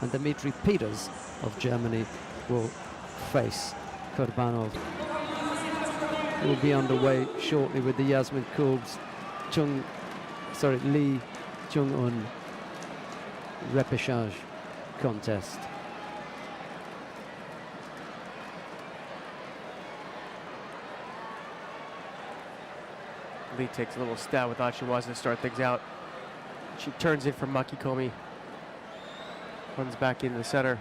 and Dmitry Peters of Germany will face Kurbanov. Will be underway shortly with the Jasmin Kuelbs Lee Jung-un repechage contest. Lee takes a little stab with Achiwaza to start things out. She turns in for Makikomi. Runs back into the center.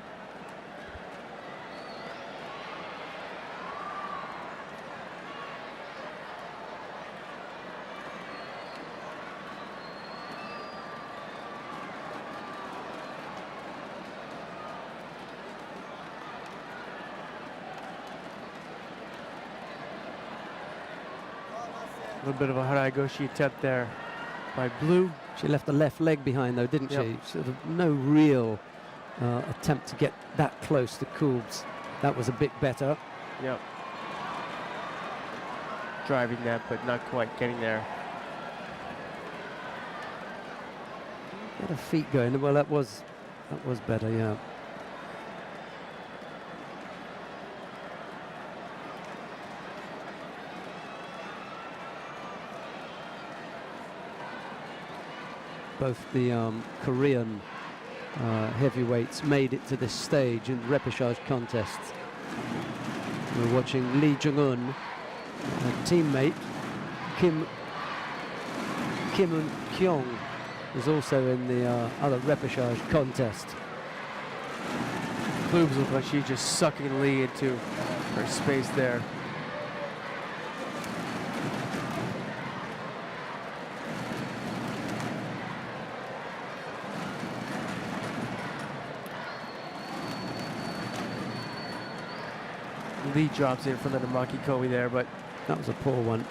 A little bit of a Haraigoshi attempt there by Blue. She left the left leg behind though, didn't she? Sort of no real attempt to get that close to Kuelbs. That was a bit better. Yep. Driving that, but not quite getting there. Get her feet going. Well, that was better, yeah. Both the Korean heavyweights made it to this stage in repechage contests. We're watching Lee Jung-un, a teammate, Kim Un-kyung, is also in the other repechage contest. Kuelbs looks like she's just sucking Lee into her space there. Lee drops in front of the Makikomi there, but that was a poor one.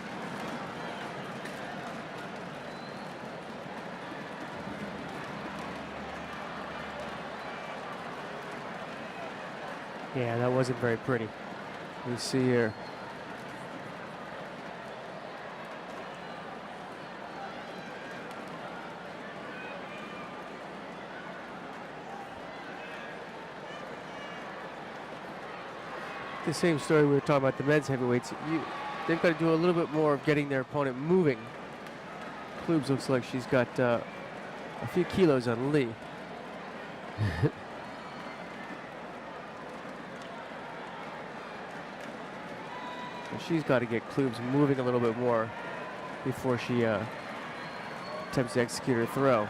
Yeah, that wasn't very pretty. We see here. The same story we were talking about the men's heavyweights. They've got to do a little bit more of getting their opponent moving. Kuelbs looks like she's got a few kilos on Lee. She's got to get Kuelbs moving a little bit more before she attempts to execute her throw.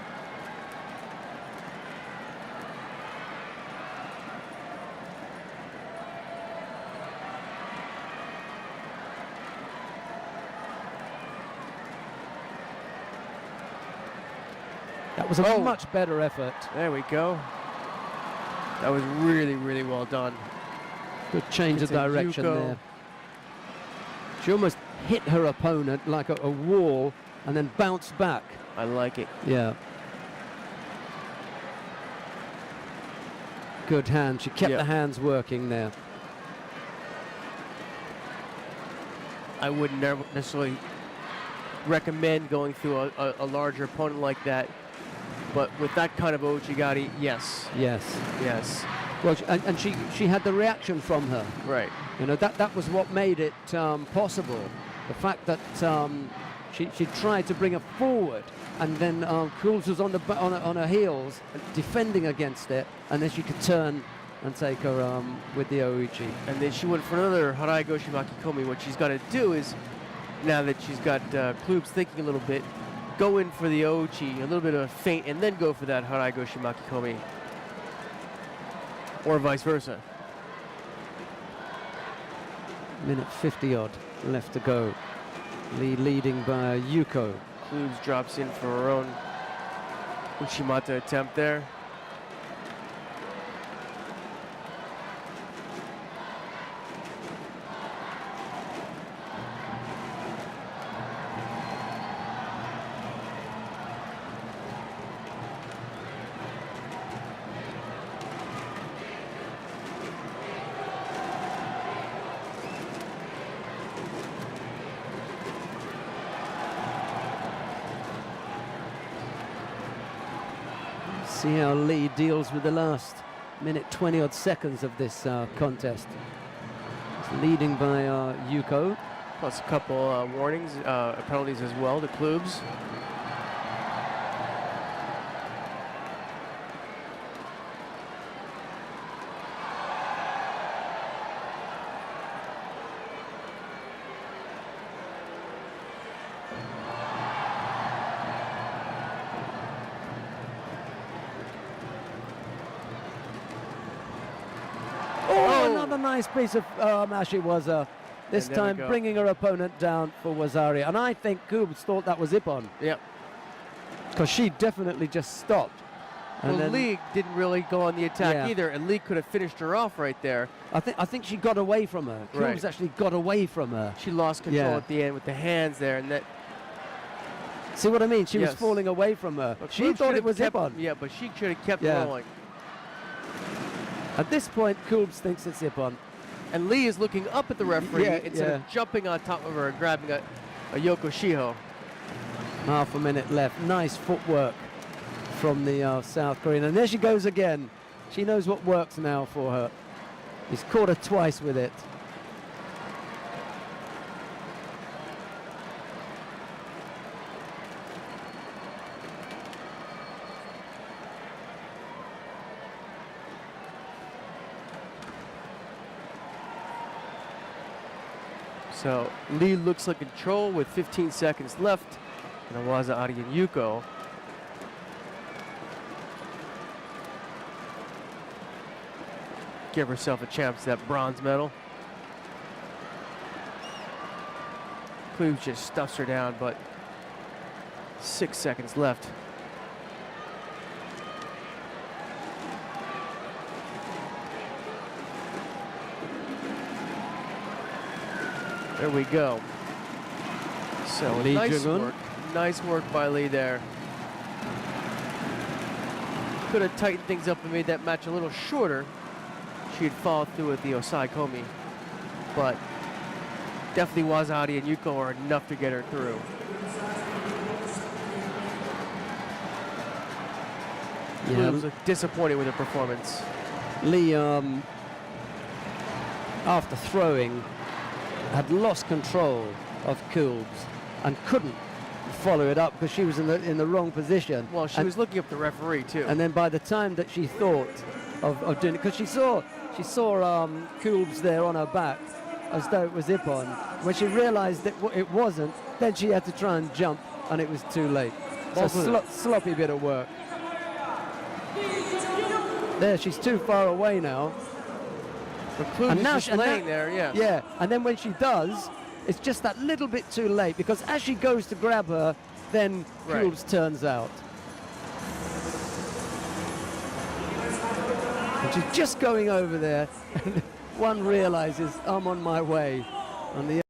That was a much better effort. There we go. That was really, really well done. Good change of direction there. She almost hit her opponent like a wall and then bounced back. I like it. Yeah. Good hand. She kept the hands working there. I wouldn't necessarily recommend going through a larger opponent like that. But with that kind of Ouchigari, yes. Yes. Yes. Well, and she had the reaction from her. Right. You know, that was what made it possible. The fact that she tried to bring her forward, and then Kuelbs was on her heels, defending against it, and then she could turn and take her with the Ouchi. And then she went for another Haraigoshi Makikomi. What she's got to do is, now that she's got Kuelbs thinking a little bit, go in for the Ouchi, a little bit of a feint, and then go for that Haraigoshi Makikomi. Or vice versa. Minute 50 odd left to go. Lee leading by Yuko. Kuelbs drops in for her own Uchimata attempt there. See how Lee deals with the last minute 20 odd seconds of this contest. It's leading by Yuko. Plus a couple warnings, penalties as well to Kuelbs. Another nice piece of Ashiwaza. This time bringing her opponent down for Wazaria. And I think Kuelbs thought that was Ippon. Yep. Because she definitely just stopped. And well, Lee didn't really go on the attack either, and Lee could have finished her off right there. I think she got away from her. Kuelbs actually got away from her. She lost control at the end with the hands there, and that. See what I mean? She was falling away from her. But she thought it was Ippon. Yeah, but she should have kept rolling. At this point, Kuelbs thinks it's Ippon. And Lee is looking up at the referee instead of jumping on top of her and grabbing a Yoko Shiho. Half a minute left. Nice footwork from the South Korean. And there she goes again. She knows what works now for her. He's caught her twice with it. So Lee looks like control with 15 seconds left. And Awaza Ari and Yuko. Give herself a chance to that bronze medal. Kuelbs just stuffs her down, but 6 seconds left. There we go. So Lee nice work by Lee there. Could have tightened things up and made that match a little shorter. She'd fall through with the Osai Komi, but definitely Wazadi and Yuko are enough to get her through. Yeah, I was disappointed with her performance. Lee, after throwing, had lost control of Kuelbs and couldn't follow it up because she was in the wrong position. Well, she was looking up the referee too. And then by the time that she thought of doing it, because she saw Kuelbs there on her back as though it was Ippon. When she realized that it wasn't, then she had to try and jump, and it was too late. So sloppy bit of work. There, she's too far away now. And now she's laying there, Yeah, and then when she does, it's just that little bit too late, because as she goes to grab her, then Kuelbs turns out. And she's just going over there, and one realizes, I'm on my way. On the